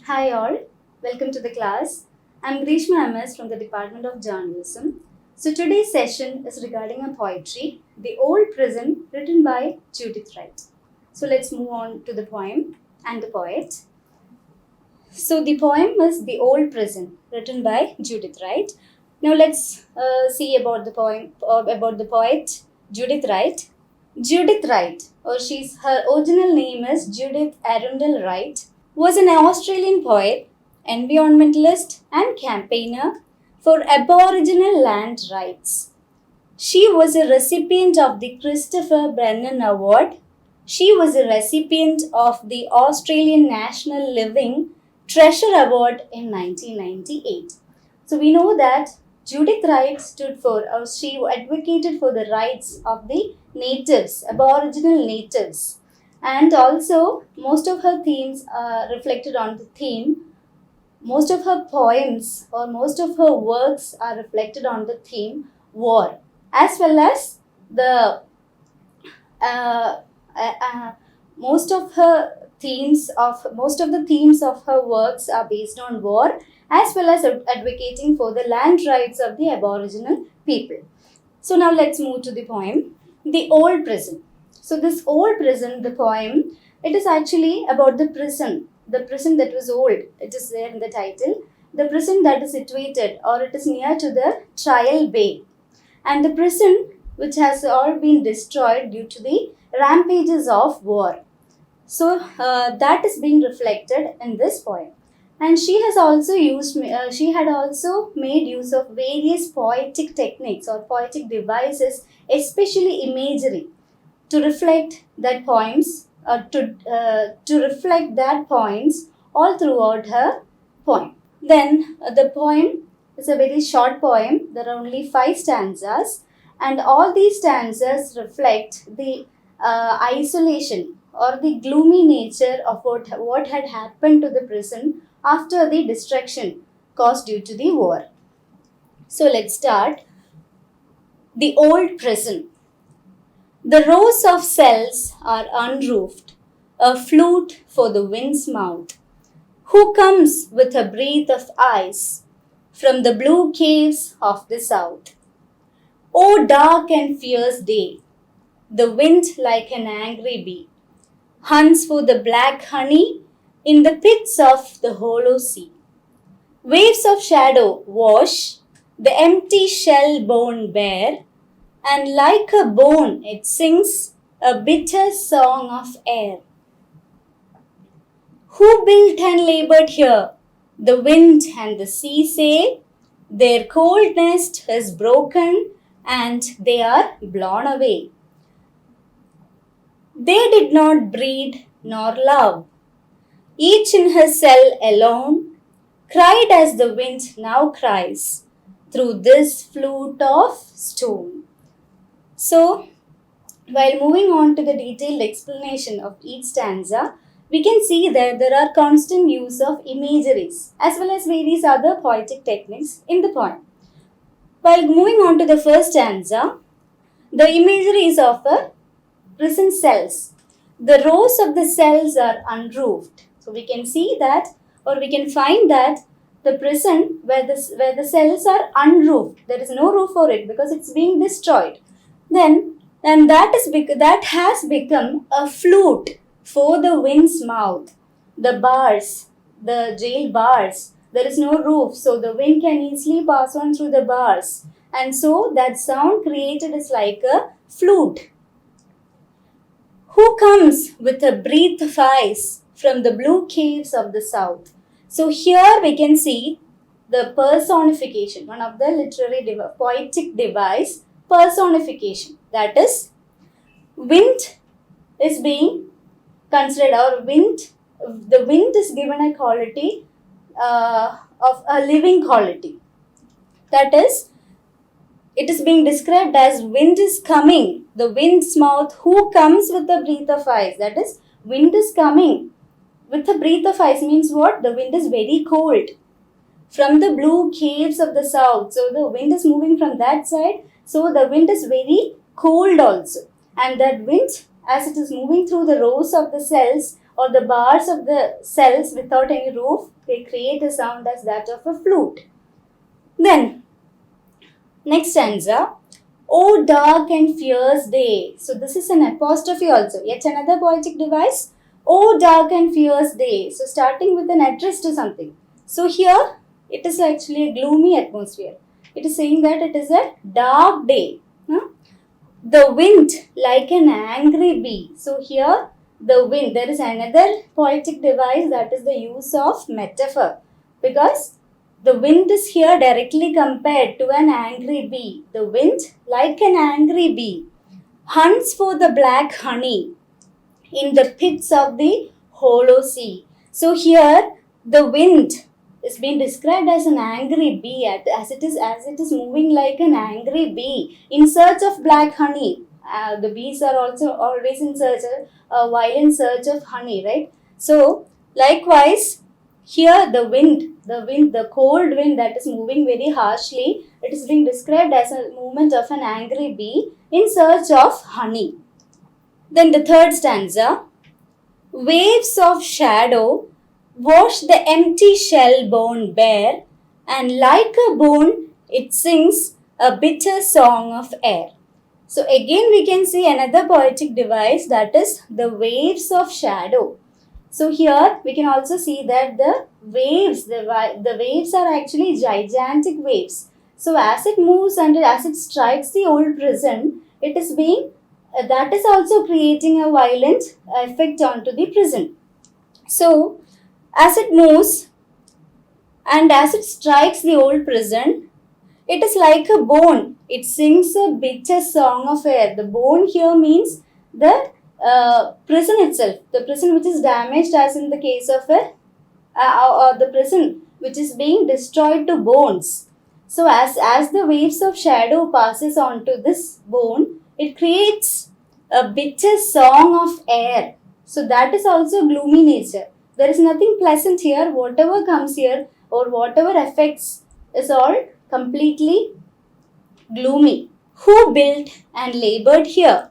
Hi all, welcome to the class. I'm Greeshma MS from the Department of Journalism. So today's session is regarding a poetry, The Old Prison, written by Judith Wright. So let's move on to the poem and the poet. So the poem is The Old Prison, written by Judith Wright. Now let's see about the poem, about the poet Judith Wright. Judith Wright, or her original name is Judith Arundel Wright, was an Australian poet, environmentalist, and campaigner for Aboriginal land rights. She was a recipient of the Christopher Brennan Award. She was a recipient of the Australian National Living Treasure Award in 1998. So we know that Judith Wright she advocated for the rights of the natives, Aboriginal natives. And also, most of her themes are reflected on the theme. Most of her poems or most of her works are reflected on the theme war, as well as the most of the themes of her works are based on war, as well as advocating for the land rights of the Aboriginal people. So now let's move to the poem, The Old Prison. So this old prison, the poem, it is actually about the prison that was old. It is there in the title. The prison that is situated or it is near to the Trial Bay. And the prison which has all been destroyed due to the rampages of war. So that is being reflected in this poem. And she had also made use of various poetic techniques or poetic devices, especially imagery, to reflect that poems all throughout her poem. Then the poem is a very short poem. There are only 5 stanzas, and all these stanzas reflect the isolation or the gloomy nature of what had happened to the prison after the destruction caused due to the war. So let's start. The Old Prison. The rows of cells are unroofed, a flute for the wind's mouth. Who comes with a breath of ice from the blue caves of the south? O dark and fierce day, the wind like an angry bee hunts for the black honey in the pits of the hollow sea. Waves of shadow wash the empty shell bone bare, and like a bone it sings a bitter song of air. Who built and labored here? The wind and the sea say their cold nest is broken and they are blown away. They did not breed nor love. Each in her cell alone cried as the wind now cries through this flute of stone. So, while moving on to the detailed explanation of each stanza, we can see that there are constant use of imageries as well as various other poetic techniques in the poem. While moving on to the first stanza, the imagery is of a prison cells. The rows of the cells are unroofed. So we can see that, or we can find that the prison where the cells are unroofed, there is no roof for it because it's being destroyed. Then that has become a flute for the wind's mouth. The bars, the jail bars, there is no roof, so the wind can easily pass on through the bars. And so that sound created is like a flute. Who comes with a breath of ice from the blue caves of the south? So here we can see the personification, one of the literary poetic device, personification. That is, wind is being considered, or the wind is given a quality of a living quality. That is, it is being described as wind is coming, the wind's mouth, who comes with a breath of ice. That is, wind is coming with a breath of ice means what? The wind is very cold. From the blue caves of the south. So the wind is moving from that side. So the wind is very cold also. And that wind as it is moving through the rows of the cells or the bars of the cells without any roof, they create a sound as that of a flute. Then, next stanza. O dark and fierce day. So this is an apostrophe also. Yet another poetic device. O dark and fierce day. So starting with an address to something. So here it is actually a gloomy atmosphere. It is saying that it is a dark day. The wind like an angry bee. So here the wind, there is another poetic device, that is the use of metaphor. Because the wind is here directly compared to an angry bee. The wind, like an angry bee, hunts for the black honey in the pits of the hollow sea. So here the wind is being described as an angry bee, as it is moving like an angry bee in search of black honey. The bees are also always in search, while in search of honey, right? So likewise, here the cold wind that is moving very harshly, it is being described as a movement of an angry bee in search of honey. Then the third stanza. Waves of shadow wash the empty shell bone bare, and like a bone it sings a bitter song of air. So again we can see another poetic device, that is the waves of shadow. So here we can also see that the waves are actually gigantic waves. So as it moves and as it strikes the old prison, it is being that is also creating a violent effect onto the prison. So as it moves and as it strikes the old prison, it is like a bone. It sings a bitter song of air. The bone here means the prison itself, the prison which is damaged, as in the case of the prison which is being destroyed to bones. So as the waves of shadow passes on to this bone, it creates a bitter song of air. So that is also gloomy nature. There is nothing pleasant here. Whatever comes here or whatever affects is all completely gloomy. Who built and labored here?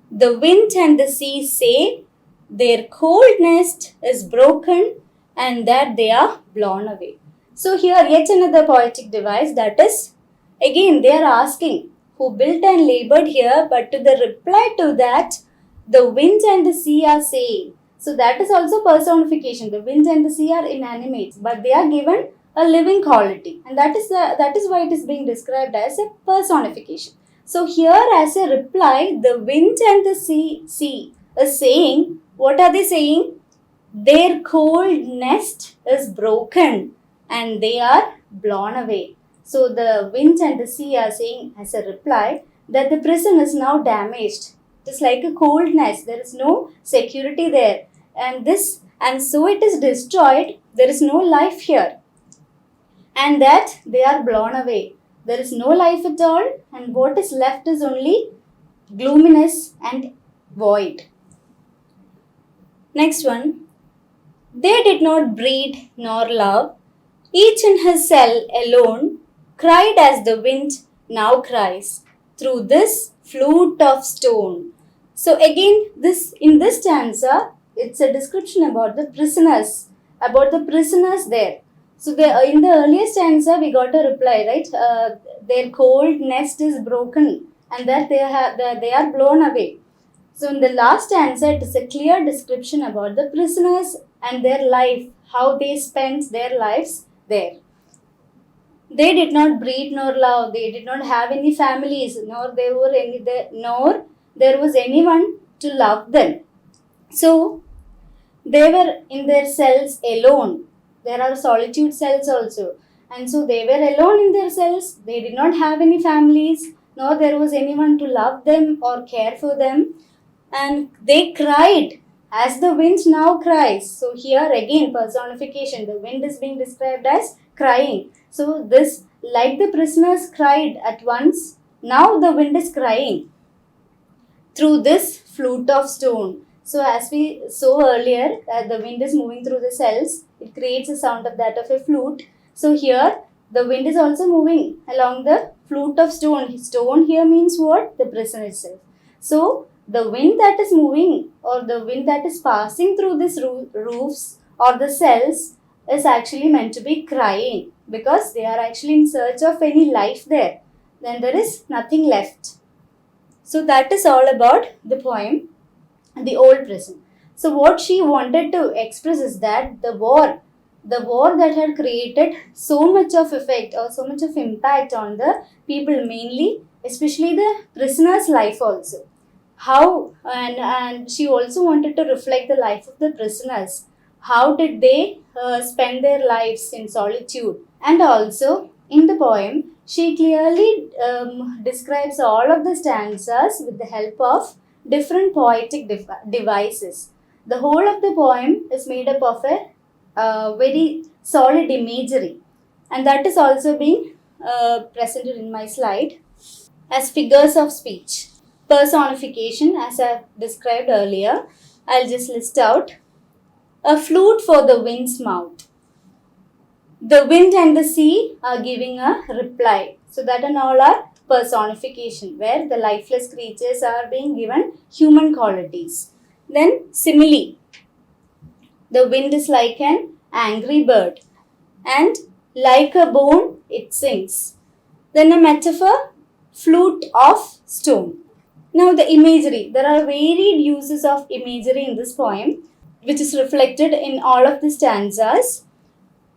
The wind and the sea say their cold nest is broken and that they are blown away. So here yet another poetic device, that is, again they are asking who built and labored here, but to the reply to that, the wind and the sea are saying. So that is also personification. The wind and the sea are inanimate, but they are given a living quality, and that is why it is being described as a personification. So here as a reply, the wind and the sea is saying, what are they saying? Their cold nest is broken and they are blown away. So the wind and the sea are saying as a reply that the prison is now damaged. It is like a cold nest. There is no security there. And so it is destroyed. There is no life here. And that they are blown away. There is no life at all, and what is left is only gloominess and void. Next one. They did not breed nor love, each in his cell alone, cried as the wind now cries, through this flute of stone. So again, in this stanza, it's a description about the prisoners there. So in the earlier stanza, we got a reply, right? Their cold nest is broken and that they are blown away. So in the last stanza, it is a clear description about the prisoners and their life, how they spent their lives there. They did not breed nor love. They did not have any families, nor there was anyone to love them. So they were in their cells alone. There are solitude cells also. And so they were alone in their cells. They did not have any families, nor there was anyone to love them or care for them. And they cried as the wind now cries. So here again personification. The wind is being described as crying. So this, like the prisoners cried at once, now the wind is crying through this flute of stone. So as we saw earlier, the wind is moving through the cells. It creates a sound of that of a flute. So here the wind is also moving along the flute of stone. Stone here means what? The prison itself. So the wind that is moving or the wind that is passing through these roofs or the cells is actually meant to be crying, because they are actually in search of any life there. Then there is nothing left. So that is all about the poem, The Old Prison. So what she wanted to express is that the war that had created so much of effect or so much of impact on the people, mainly, especially the prisoner's life also. How, and she also wanted to reflect the life of the prisoners. How did they spend their lives in solitude? And also, in the poem, she clearly describes all of the stanzas with the help of different poetic devices. The whole of the poem is made up of a very solid imagery, and that is also being presented in my slide as figures of speech. Personification, as I described earlier, I'll just list out: a flute for the wind's mouth. The wind and the sea are giving a reply. So that and all are personification, where the lifeless creatures are being given human qualities. Then simile. The wind is like an angry bird, and like a bone it sings. Then a metaphor, flute of stone. Now the imagery. There are varied uses of imagery in this poem, which is reflected in all of the stanzas.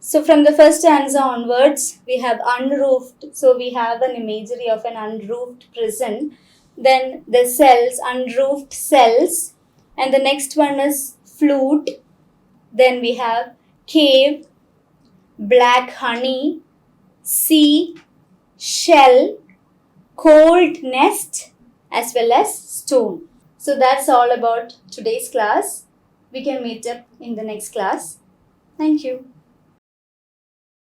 So from the first stanza onwards, we have unroofed. So we have an imagery of an unroofed prison. Then the cells, unroofed cells. And the next one is flute. Then we have cave, black honey, sea, shell, cold nest, as well as stone. So that's all about today's class. We can meet up in the next class. Thank you.